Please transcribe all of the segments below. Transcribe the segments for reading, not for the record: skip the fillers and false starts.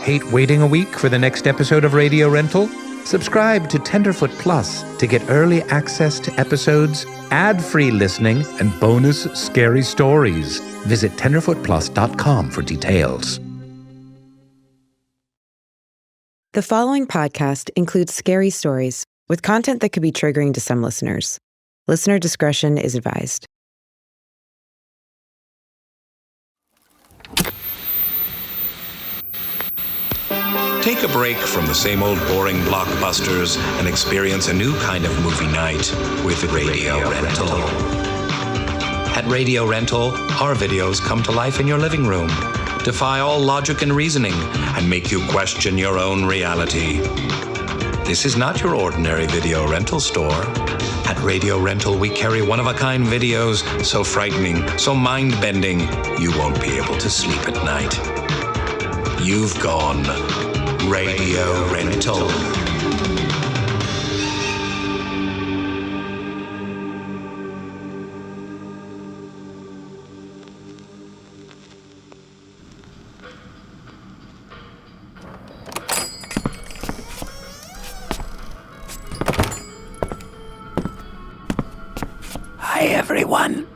Hate waiting a week for the next episode of Radio Rental? Subscribe to Tenderfoot Plus to get early access to episodes, ad-free listening, and bonus scary stories. Visit tenderfootplus.com for details. The following podcast includes scary stories with content that could be triggering to some listeners. Listener discretion is advised. Take a break from the same old boring blockbusters and experience a new kind of movie night with Radio Rental. At Radio Rental, our videos come to life in your living room, defy all logic and reasoning, and make you question your own reality. This is not your ordinary video rental store. At Radio Rental, we carry one-of-a-kind videos so frightening, so mind-bending, you won't be able to sleep at night. You've gone Radio Rental. Hi, everyone.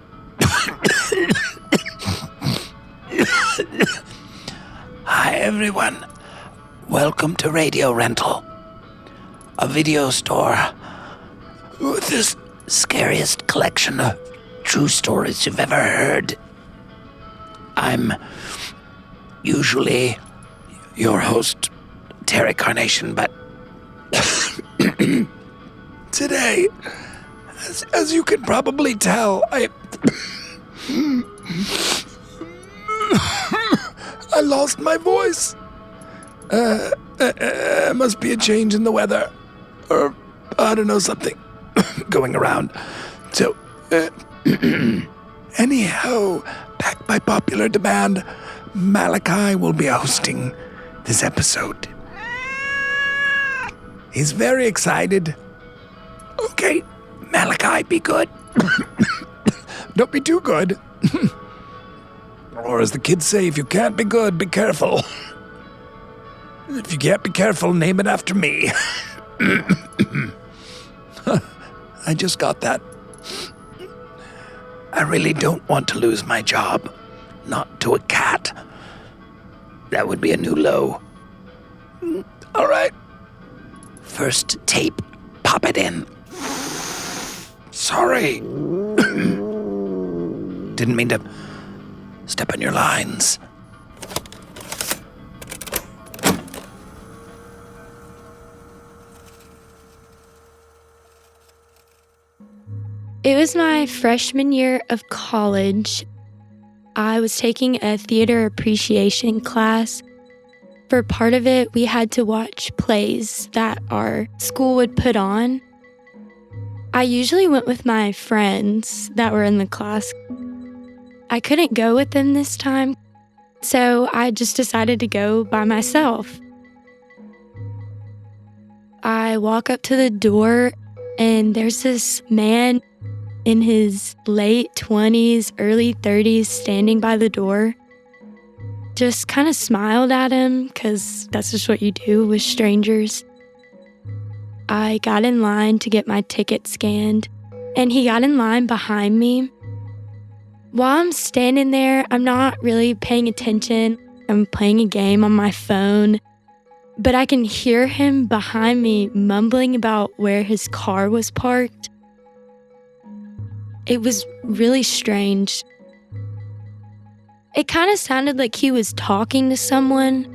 Hi, everyone. Welcome to Radio Rental, a video store with the scariest collection of true stories you've ever heard. I'm usually your host, Terry Carnation, but today, as you can probably tell, I lost my voice. Must be a change in the weather, or I don't know, something going around. So, anyhow, backed by popular demand, Malachi will be hosting this episode. He's very excited. Okay, Malachi, be good. Don't be too good. Or as the kids say, if you can't be good, be careful. If you can't be careful, name it after me. I just got that. I really don't want to lose my job. Not to a cat. That would be a new low. All right. First tape. Pop it in. Sorry. Didn't mean to step on your lines. It was my freshman year of college. I was taking a theater appreciation class. For part of it, we had to watch plays that our school would put on. I usually went with my friends that were in the class. I couldn't go with them this time, so I just decided to go by myself. I walk up to the door, and there's this man in his late 20s, early 30s, standing by the door. Just kind of smiled at him, because that's just what you do with strangers. I got in line to get my ticket scanned, and he got in line behind me. While I'm standing there, I'm not really paying attention. I'm playing a game on my phone, but I can hear him behind me mumbling about where his car was parked. It was really strange. It kind of sounded like he was talking to someone,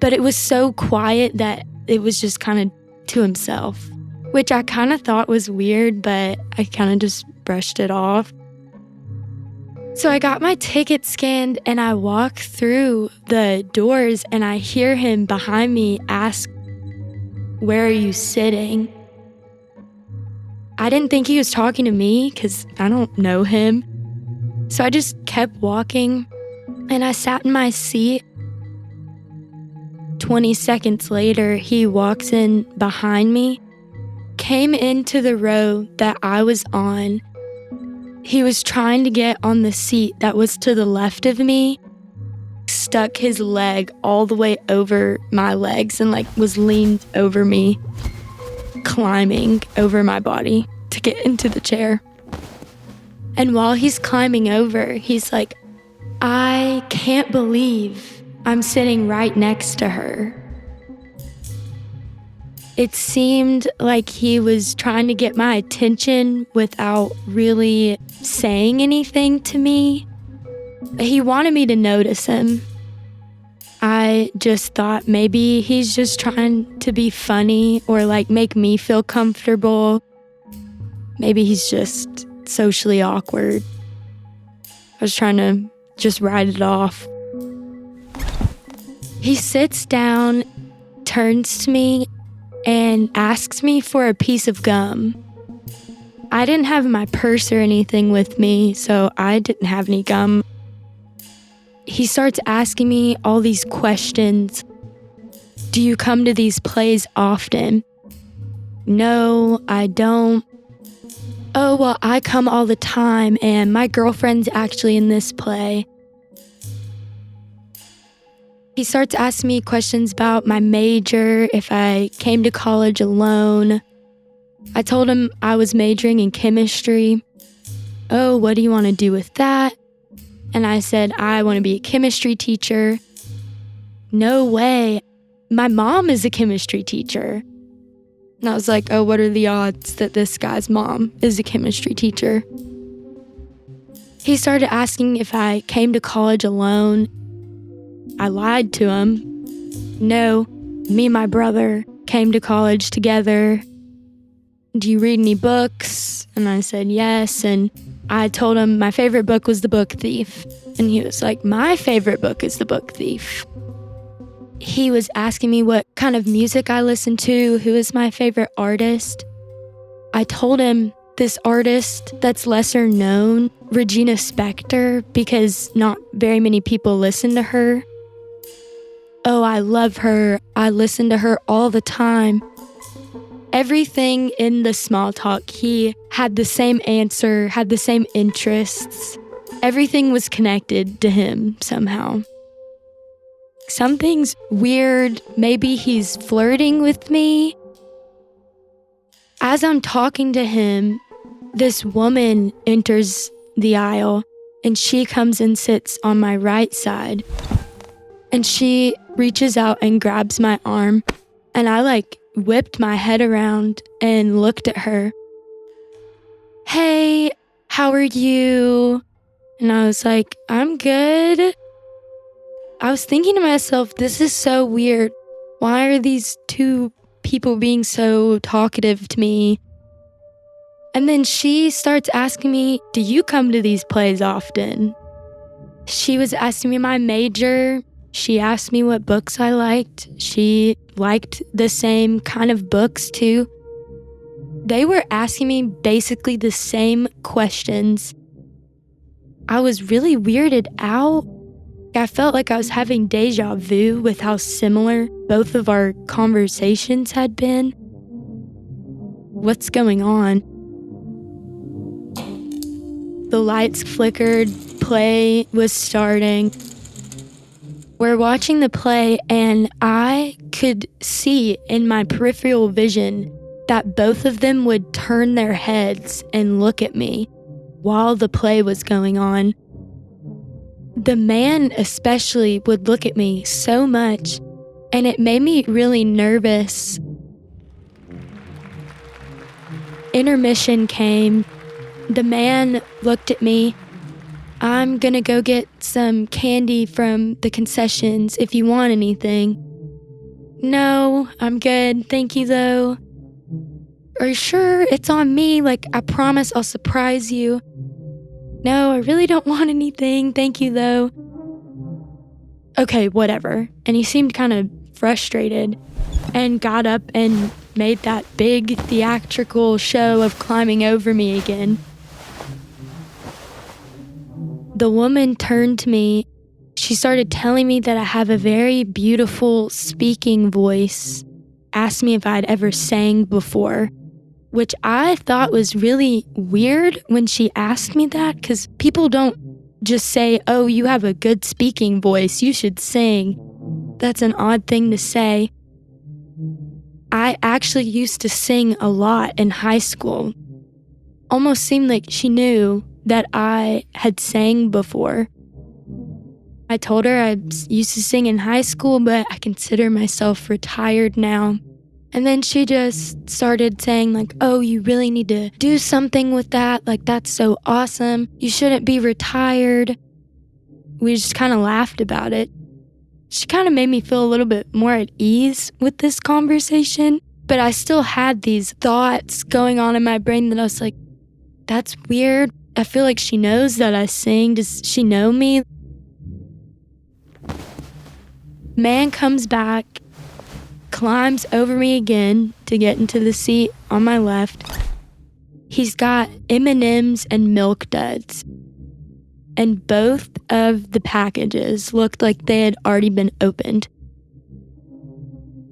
but it was so quiet that it was just kind of to himself, which I kind of thought was weird, but I kind of just brushed it off. So I got my ticket scanned and I walk through the doors and I hear him behind me ask, "Where are you sitting?" I didn't think he was talking to me because I don't know him. So I just kept walking and I sat in my seat. 20 seconds later, he walks in behind me, came into the row that I was on. He was trying to get on the seat that was to the left of me, stuck his leg all the way over my legs and was leaned over me, climbing over my body to get into the chair. And while he's climbing over, he's like, I can't believe I'm sitting right next to her. It seemed like he was trying to get my attention without really saying anything to me. He wanted me to notice him. I just thought maybe he's just trying to be funny or make me feel comfortable. Maybe he's just socially awkward. I was trying to just write it off. He sits down, turns to me, and asks me for a piece of gum. I didn't have my purse or anything with me, so I didn't have any gum. He starts asking me all these questions. Do you come to these plays often? No, I don't. Oh, well, I come all the time, and my girlfriend's actually in this play. He starts asking me questions about my major, if I came to college alone. I told him I was majoring in chemistry. Oh, what do you want to do with that? And I said, I want to be a chemistry teacher. No way. My mom is a chemistry teacher. And I was like, oh, what are the odds that this guy's mom is a chemistry teacher? He started asking if I came to college alone. I lied to him. No, me and my brother came to college together. Do you read any books? And I said yes. And I told him my favorite book was The Book Thief. And he was like, my favorite book is The Book Thief. He was asking me what kind of music I listen to, who is my favorite artist. I told him this artist that's lesser known, Regina Spektor, because not very many people listen to her. Oh, I love her. I listen to her all the time. Everything in the small talk, he had the same answer, had the same interests. Everything was connected to him somehow. Something's weird. Maybe he's flirting with me. As I'm talking to him, this woman enters the aisle and she comes and sits on my right side. And she reaches out and grabs my arm. And I whipped my head around and looked at her. Hey, how are you? And I was like, I'm good. I was thinking to myself, this is so weird. Why are these two people being so talkative to me? And then she starts asking me, do you come to these plays often? She was asking me my major. She asked me what books I liked. She liked the same kind of books too. They were asking me basically the same questions. I was really weirded out. I felt like I was having deja vu with how similar both of our conversations had been. What's going on? The lights flickered, play was starting. We're watching the play and I could see in my peripheral vision that both of them would turn their heads and look at me while the play was going on. The man especially would look at me so much, and it made me really nervous. Intermission came. The man looked at me. I'm gonna go get some candy from the concessions if you want anything. No, I'm good. Thank you, though. Are you sure it's on me? I promise I'll surprise you. No, I really don't want anything. Thank you, though. Okay, whatever. And he seemed kind of frustrated and got up and made that big theatrical show of climbing over me again. The woman turned to me. She started telling me that I have a very beautiful speaking voice. Asked me if I'd ever sang before, which I thought was really weird when she asked me that, because people don't just say, oh, you have a good speaking voice, you should sing. That's an odd thing to say. I actually used to sing a lot in high school. Almost seemed like she knew that I had sang before. I told her I used to sing in high school, but I consider myself retired now. And then she just started saying like, oh, you really need to do something with that. Like, that's so awesome. You shouldn't be retired. We just kind of laughed about it. She kind of made me feel a little bit more at ease with this conversation, but I still had these thoughts going on in my brain that I was like, that's weird. I feel like she knows that I sing. Does she know me? Man comes back, climbs over me again to get into the seat on my left. He's got M&Ms and Milk Duds. And both of the packages looked like they had already been opened.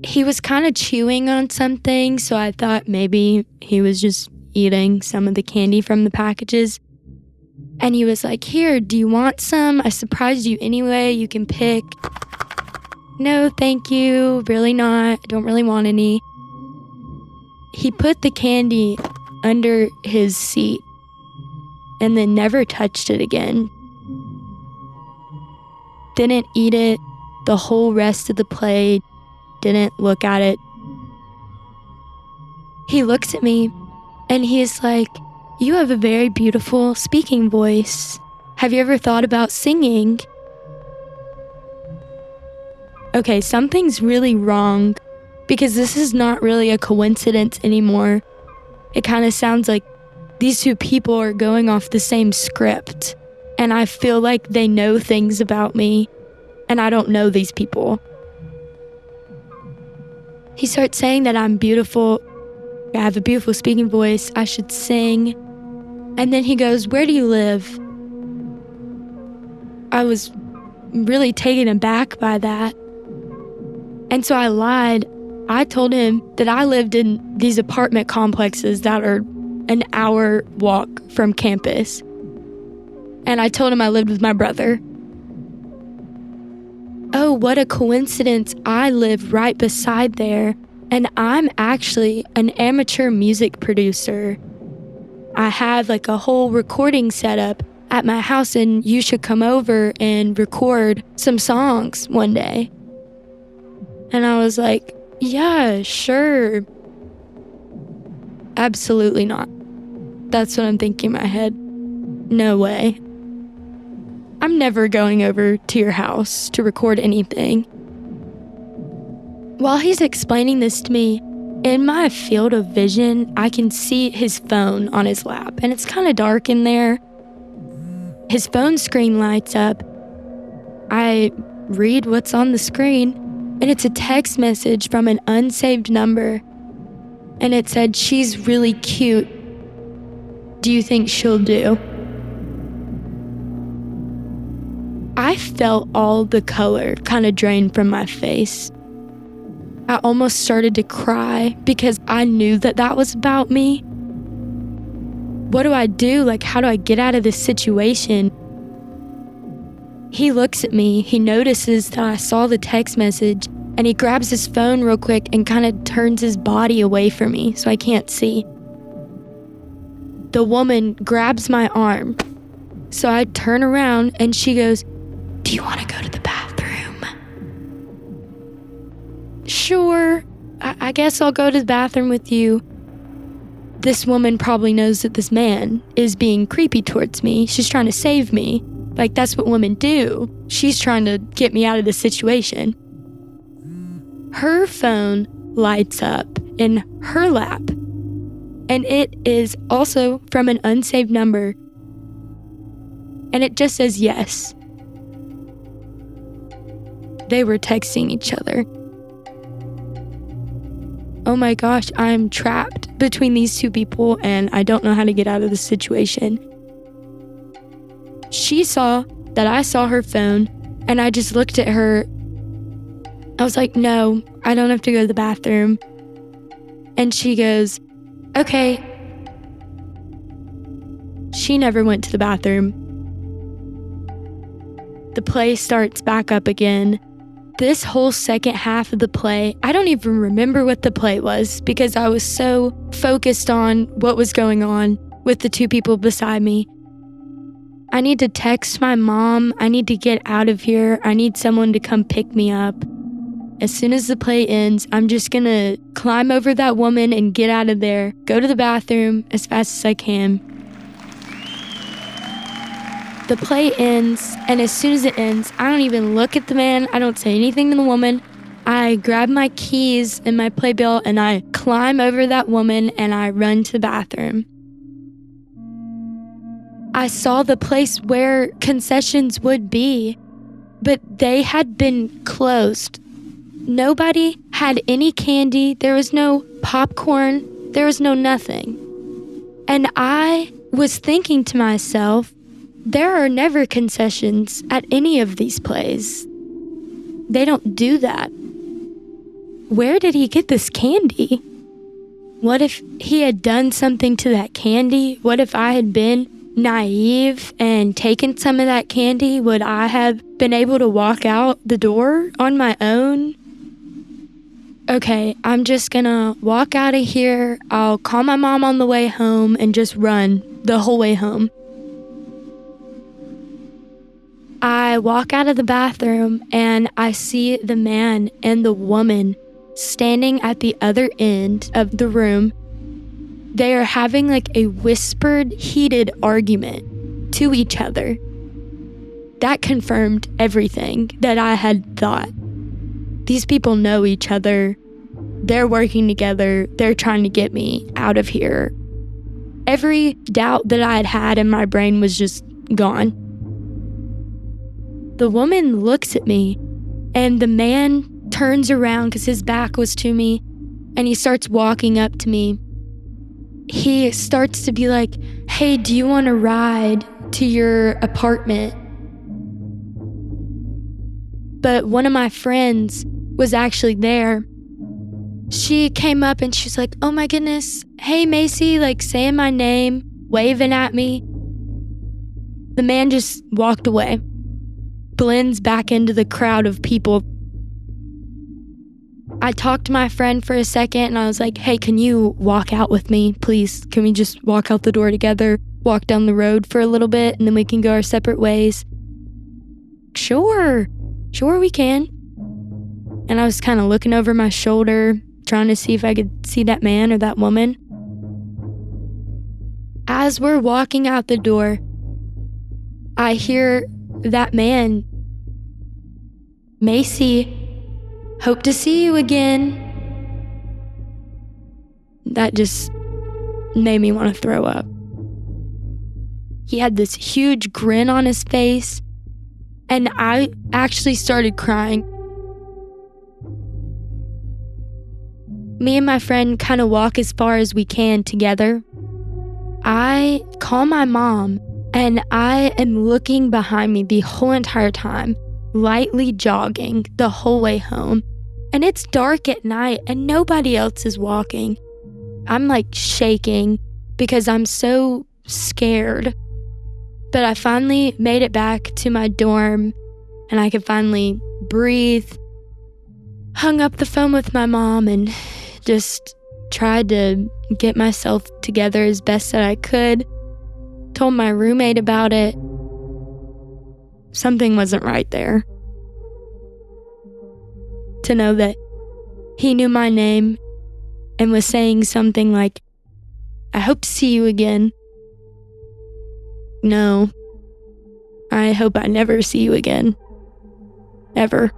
He was kind of chewing on something, so I thought maybe he was just eating some of the candy from the packages. And he was like, here, do you want some? I surprised you anyway, you can pick. No, thank you, really not, I don't really want any. He put the candy under his seat and then never touched it again. Didn't eat it the whole rest of the plate, didn't look at it. He looks at me and he's like, you have a very beautiful speaking voice. Have you ever thought about singing? Okay, something's really wrong because this is not really a coincidence anymore. It kind of sounds like these two people are going off the same script, and I feel like they know things about me, and I don't know these people. He starts saying that I'm beautiful, I have a beautiful speaking voice, I should sing, and then he goes, where do you live? I was really taken aback by that. And so I lied. I told him that I lived in these apartment complexes that are an hour walk from campus. And I told him I lived with my brother. Oh, what a coincidence. I live right beside there. And I'm actually an amateur music producer. I have like a whole recording setup at my house, and you should come over and record some songs one day. And I was like, yeah, sure. Absolutely not. That's what I'm thinking in my head. No way. I'm never going over to your house to record anything. While he's explaining this to me, in my field of vision, I can see his phone on his lap, and it's kind of dark in there. His phone screen lights up. I read what's on the screen, and it's a text message from an unsaved number. And it said, she's really cute. Do you think she'll do? I felt all the color kind of drain from my face. I almost started to cry because I knew that that was about me. What do I do? Like, how do I get out of this situation? He looks at me, he notices that I saw the text message, and he grabs his phone real quick and kind of turns his body away from me so I can't see. The woman grabs my arm. So I turn around and she goes, do you want to go to the bathroom? Sure, I guess I'll go to the bathroom with you. This woman probably knows that this man is being creepy towards me. She's trying to save me. Like, that's what women do. She's trying to get me out of this situation. Her phone lights up in her lap, and it is also from an unsaved number, and it just says yes. They were texting each other. Oh my gosh, I'm trapped between these two people, and I don't know how to get out of this situation. She saw that I saw her phone, and I just looked at her. I was like, no, I don't have to go to the bathroom. And she goes, okay. She never went to the bathroom. the play starts back up again. This whole second half of the play, I don't even remember what the play was because I was so focused on what was going on with the two people beside me. I need to text my mom. I need to get out of here. I need someone to come pick me up. As soon as the play ends, I'm just gonna climb over that woman and get out of there, go to the bathroom as fast as I can. The play ends, and as soon as it ends, I don't even look at the man. I don't say anything to the woman. I grab my keys and my playbill, and I climb over that woman, and I run to the bathroom. I saw the place where concessions would be, but they had been closed. Nobody had any candy. There was no popcorn. There was no nothing. And I was thinking to myself, there are never concessions at any of these plays. They don't do that. Where did he get this candy? What if he had done something to that candy? What if I had been naive and taken some of that candy? Would I have been able to walk out the door on my own? Okay, I'm just gonna walk out of here. I'll call my mom on the way home and just run the whole way home. I walk out of the bathroom and I see the man and the woman standing at the other end of the room. They are having like a whispered, heated argument to each other. That confirmed everything that I had thought. These people know each other. They're working together. They're trying to get me out of here. Every doubt that I had had in my brain was just gone. The woman looks at me, and the man turns around because his back was to me, and he starts walking up to me. He starts to be like, "Hey, do you want to ride to your apartment?" But one of my friends was actually there. She came up and she's like, "Oh my goodness, hey Macy," like saying my name, waving at me. The man just walked away, blends back into the crowd of people. I talked to my friend for a second and I was like, "Hey, can you walk out with me, please? Can we just walk out the door together, walk down the road for a little bit, and then we can go our separate ways?" Sure we can. And I was kind of looking over my shoulder, trying to see if I could see that man or that woman. As we're walking out the door, I hear that man, "Macy, hope to see you again." That just made me want to throw up. He had this huge grin on his face, and I actually started crying. Me and my friend kind of walk as far as we can together. I call my mom, and I am looking behind me the whole entire time, lightly jogging the whole way home. And it's dark at night and nobody else is walking. I'm like shaking because I'm so scared. But I finally made it back to my dorm and I could finally breathe. Hung up the phone with my mom and just tried to get myself together as best that I could. Told my roommate about it. Something wasn't right there. To know that he knew my name and was saying something like, "I hope to see you again." No, I hope I never see you again. Ever.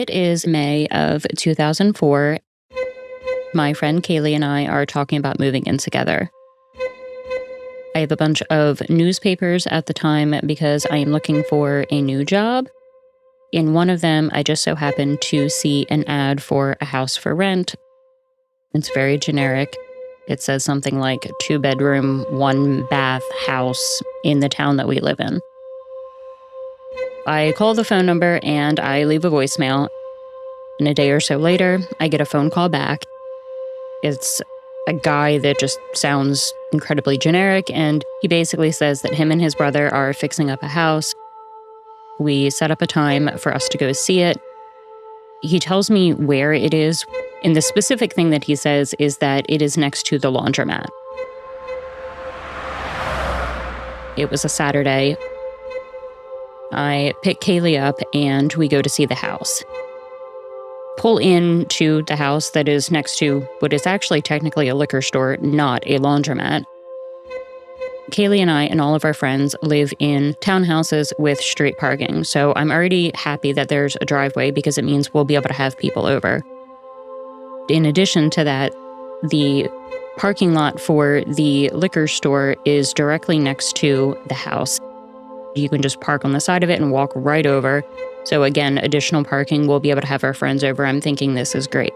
It is May of 2004. My friend Kaylee and I are talking about moving in together. I have a bunch of newspapers at the time because I am looking for a new job. In one of them, I just so happened to see an ad for a house for rent. It's very generic. It says something like 2-bedroom, 1-bath house in the town that we live in. I call the phone number and I leave a voicemail. And a day or so later, I get a phone call back. It's a guy that just sounds incredibly generic, and he basically says that him and his brother are fixing up a house. We set up a time for us to go see it. He tells me where it is, and the specific thing that he says is that it is next to the laundromat. It was a Saturday. I pick Kaylee up and we go to see the house. Pull into the house that is next to what is actually technically a liquor store, not a laundromat. Kaylee and I and all of our friends live in townhouses with street parking, so I'm already happy that there's a driveway because it means we'll be able to have people over. In addition to that, the parking lot for the liquor store is directly next to the house. You can just park on the side of it and walk right over. So again, additional parking, we'll be able to have our friends over. I'm thinking this is great.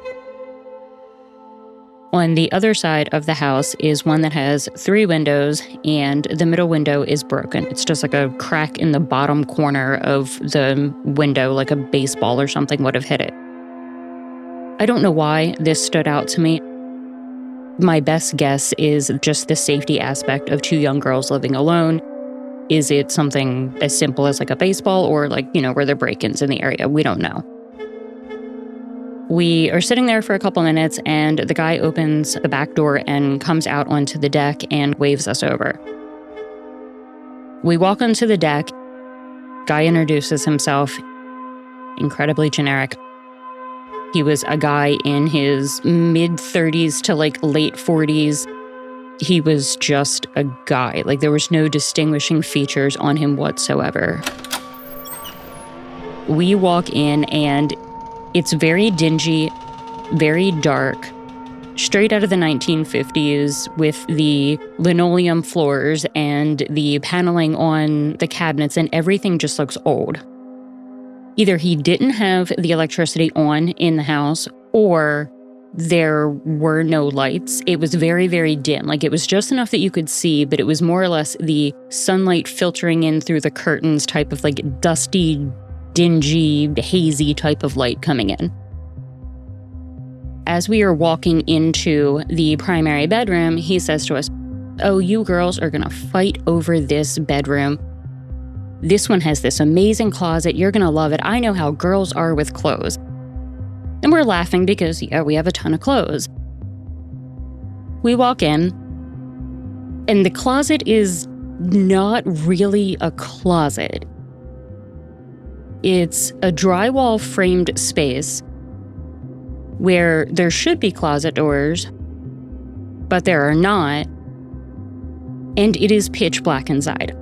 On the other side of the house is one that has 3 windows, and the middle window is broken. It's just like a crack in the bottom corner of the window, like a baseball or something would have hit it. I don't know why this stood out to me. My best guess is just the safety aspect of 2 young girls living alone. Is it something as simple as like a baseball, or like, were there break-ins in the area? We don't know. We are sitting there for a couple minutes, and the guy opens the back door and comes out onto the deck and waves us over. We walk onto the deck. Guy introduces himself. Incredibly generic. He was a guy in his mid-30s to like late 40s. He was just a guy. Like, there was no distinguishing features on him whatsoever. We walk in and it's very dingy, very dark, straight out of the 1950s with the linoleum floors and the paneling on the cabinets, and everything just looks old. Either he didn't have the electricity on in the house, or there were no lights. It was very, very dim. Like, it was just enough that you could see, but it was more or less the sunlight filtering in through the curtains type of like dusty, dingy, hazy type of light coming in. As we are walking into the primary bedroom, he says to us, "Oh, you girls are gonna fight over this bedroom. This one has this amazing closet. You're gonna love it. I know how girls are with clothes." And we're laughing because, we have a ton of clothes. We walk in, and the closet is not really a closet. It's a drywall framed space where there should be closet doors, but there are not, and it is pitch black inside.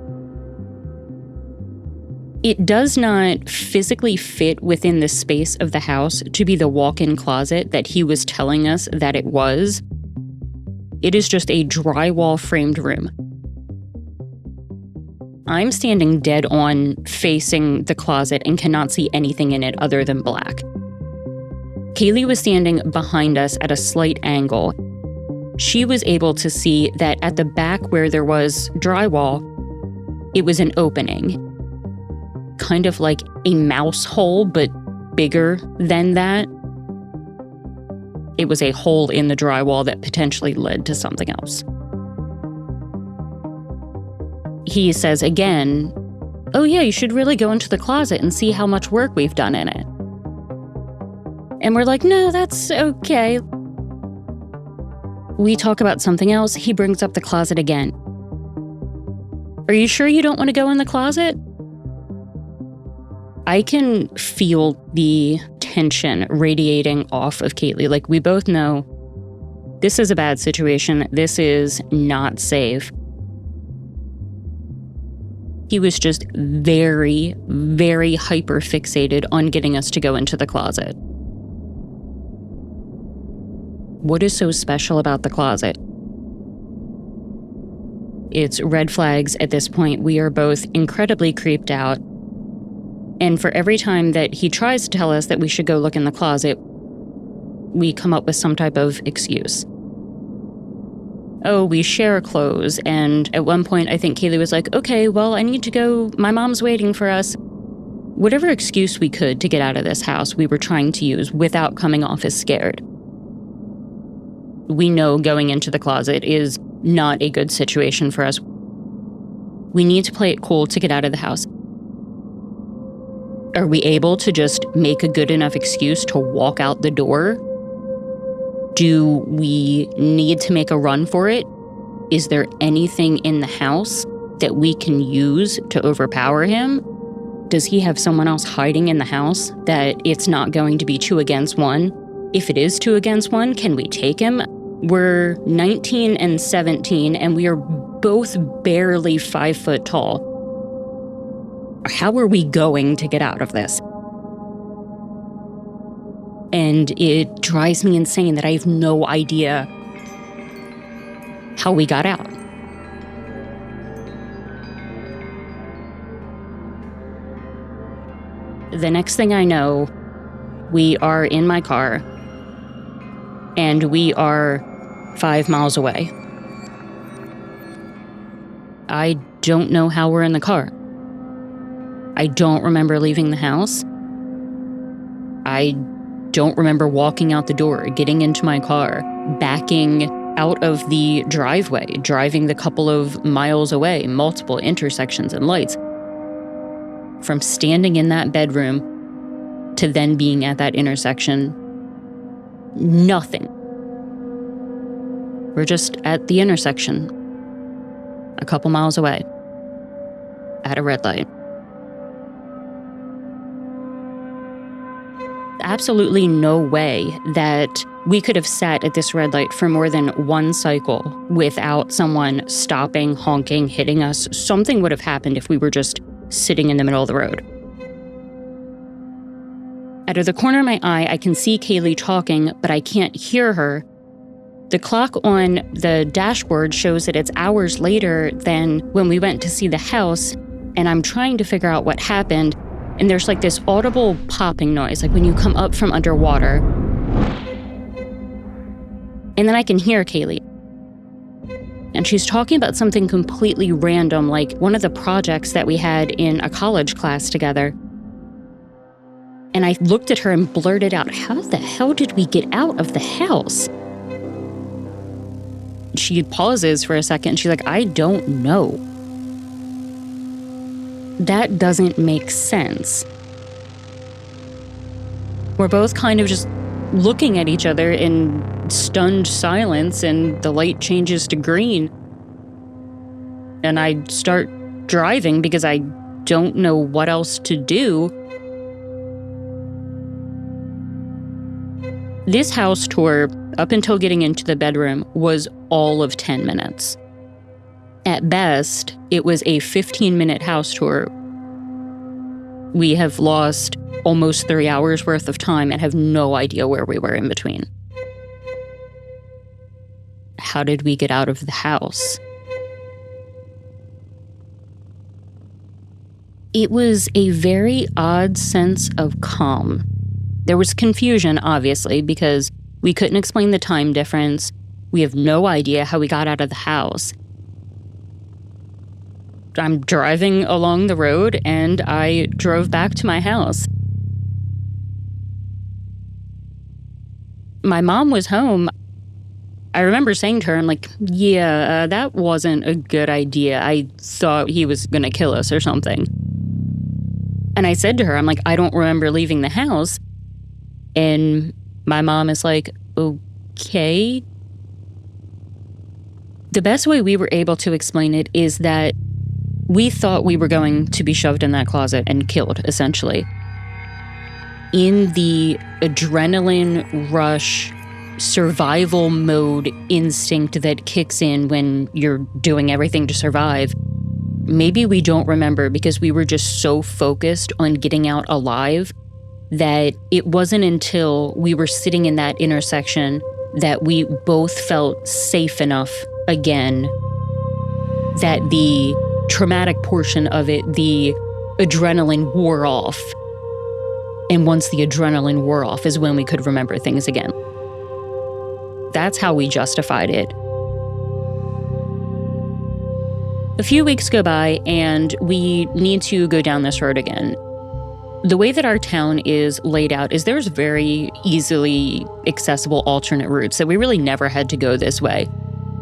It does not physically fit within the space of the house to be the walk-in closet that he was telling us that it was. It is just a drywall framed room. I'm standing dead on facing the closet and cannot see anything in it other than black. Kaylee was standing behind us at a slight angle. She was able to see that at the back where there was drywall, it was an opening. Kind of like a mouse hole, but bigger than that. It was a hole in the drywall that potentially led to something else. He says again, "Oh yeah, you should really go into the closet and see how much work we've done in it." And we're like, "No, that's okay." We talk about something else. He brings up the closet again. "Are you sure you don't want to go in the closet?" I can feel the tension radiating off of Kaylee. Like, we both know this is a bad situation. This is not safe. He was just very, very hyper fixated on getting us to go into the closet. What is so special about the closet? It's red flags at this point. We are both incredibly creeped out. And for every time that he tries to tell us that we should go look in the closet, we come up with some type of excuse. Oh, we share clothes. And at one point, I think Kaylee was like, okay, well, I need to go. My mom's waiting for us. Whatever excuse we could to get out of this house, we were trying to use without coming off as scared. We know going into the closet is not a good situation for us. We need to play it cool to get out of the house. Are we able to just make a good enough excuse to walk out the door? Do we need to make a run for it? Is there anything in the house that we can use to overpower him? Does he have someone else hiding in the house that it's not going to be 2 against 1? If it is 2 against 1, can we take him? We're 19 and 17, and we are both barely 5 foot tall. How are we going to get out of this? And it drives me insane that I have no idea how we got out. The next thing I know, we are in my car, and we are 5 miles away. I don't know how we're in the car. I don't remember leaving the house. I don't remember walking out the door, getting into my car, backing out of the driveway, driving the couple of miles away, multiple intersections and lights. From standing in that bedroom to then being at that intersection, nothing. We're just at the intersection, a couple miles away, at a red light. Absolutely no way that we could have sat at this red light for more than 1 cycle without someone stopping, honking, hitting us. Something would have happened if we were just sitting in the middle of the road. Out of the corner of my eye, I can see Kaylee talking, but I can't hear her. The clock on the dashboard shows that it's hours later than when we went to see the house, and I'm trying to figure out what happened. And there's like this audible popping noise, like when you come up from underwater. And then I can hear Kaylee. And she's talking about something completely random, like one of the projects that we had in a college class together. And I looked at her and blurted out, how the hell did we get out of the house? She pauses for a second. She's like, I don't know. That doesn't make sense. We're both kind of just looking at each other in stunned silence, and the light changes to green. And I start driving because I don't know what else to do. This house tour, up until getting into the bedroom, was all of 10 minutes. At best, it was a 15-minute house tour. We have lost almost 3 hours worth of time and have no idea where we were in between. How did we get out of the house? It was a very odd sense of calm. There was confusion, obviously, because we couldn't explain the time difference. We have no idea how we got out of the house. I'm driving along the road, and I drove back to my house. My mom was home. I remember saying to her, I'm like, yeah, that wasn't a good idea. I thought he was going to kill us or something. And I said to her, I'm like, I don't remember leaving the house. And my mom is like, okay. The best way we were able to explain it is that we thought we were going to be shoved in that closet and killed, essentially. In the adrenaline rush, survival mode instinct that kicks in when you're doing everything to survive, maybe we don't remember because we were just so focused on getting out alive that it wasn't until we were sitting in that intersection that we both felt safe enough again that the traumatic portion of it, the adrenaline, wore off. And once the adrenaline wore off is when we could remember things again. That's how we justified it. A few weeks go by and we need to go down this road again. The way that our town is laid out is there's very easily accessible alternate routes that we really never had to go this way.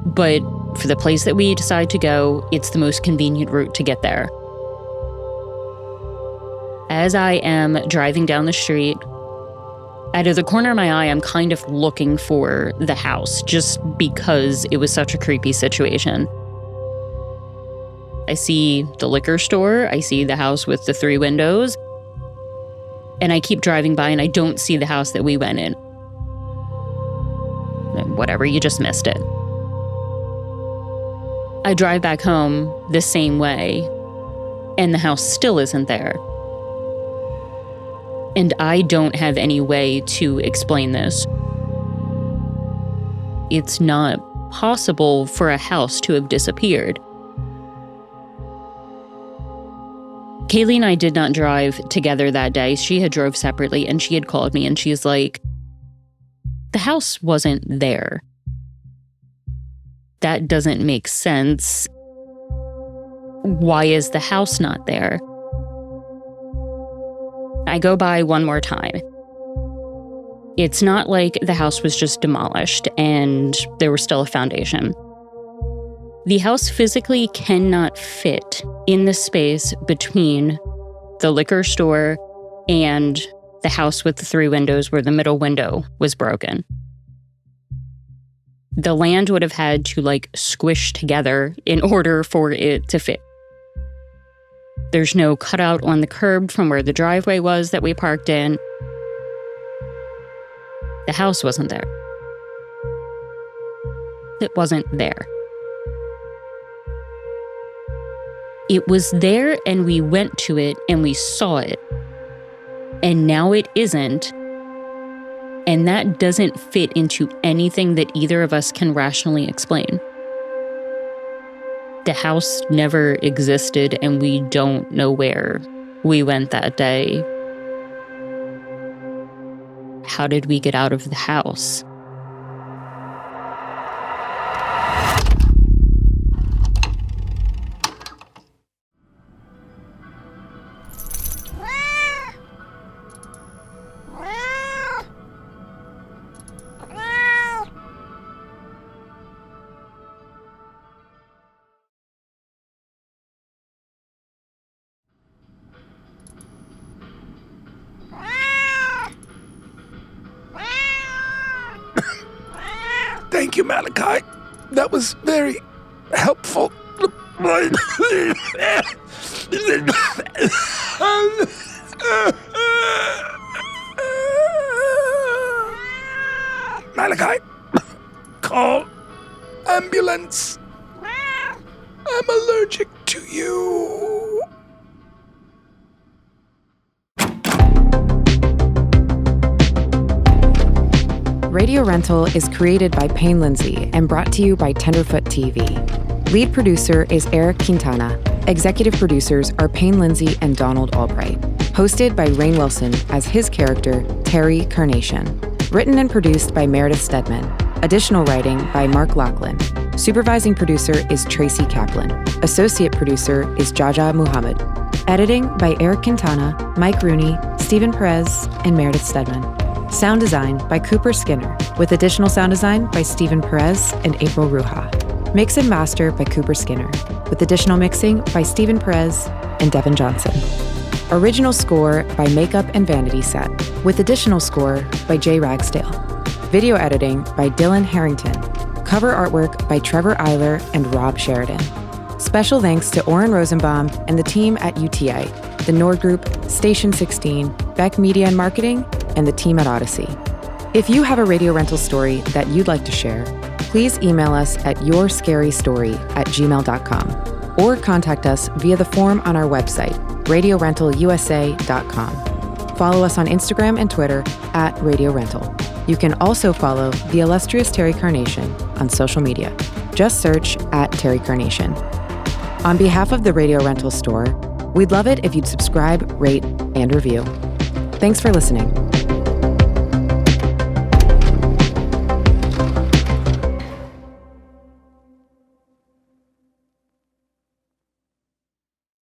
But for the place that we decide to go, it's the most convenient route to get there. As I am driving down the street, out of the corner of my eye, I'm kind of looking for the house just because it was such a creepy situation. I see the liquor store, I see the house with the 3 windows, and I keep driving by and I don't see the house that we went in. Whatever, you just missed it. I drive back home the same way, and the house still isn't there. And I don't have any way to explain this. It's not possible for a house to have disappeared. Kaylee and I did not drive together that day. She had drove separately, and she had called me, and she's like, the house wasn't there. That doesn't make sense. Why is the house not there? I go by one more time. It's not like the house was just demolished and there was still a foundation. The house physically cannot fit in the space between the liquor store and the house with the 3 windows where the middle window was broken. The land would have had to squish together in order for it to fit. There's no cutout on the curb from where the driveway was that we parked in. The house wasn't there. It wasn't there. It was there and we went to it and we saw it. And now it isn't. And that doesn't fit into anything that either of us can rationally explain. The house never existed and we don't know where we went that day. How did we get out of the house? Thank you, Malachi. That was very helpful. Malachi, call ambulance. I'm allergic to you. Radio Rental is created by Payne Lindsay and brought to you by Tenderfoot TV. Lead producer is Eric Quintana. Executive producers are Payne Lindsay and Donald Albright. Hosted by Rainn Wilson as his character, Terry Carnation. Written and produced by Meredith Stedman. Additional writing by Mark Lachlan. Supervising producer is Tracy Kaplan. Associate producer is Jaja Muhammad. Editing by Eric Quintana, Mike Rooney, Stephen Perez, and Meredith Stedman. Sound design by Cooper Skinner, with additional sound design by Stephen Perez and April Ruha. Mix and master by Cooper Skinner, with additional mixing by Stephen Perez and Devin Johnson. Original score by Makeup and Vanity Set, with additional score by Jay Ragsdale. Video editing by Dylan Harrington. Cover artwork by Trevor Eiler and Rob Sheridan. Special thanks to Oren Rosenbaum and the team at UTA, the Nord Group, Station 16, Beck Media and Marketing, and the team at Odyssey. If you have a radio rental story that you'd like to share, please email us at yourscarystory@gmail.com or contact us via the form on our website, RadioRentalUSA.com. Follow us on Instagram and Twitter @Radio Rental. You can also follow the illustrious Terry Carnation on social media. Just search @Terry Carnation. On behalf of the Radio Rental store, we'd love it if you'd subscribe, rate, and review. Thanks for listening.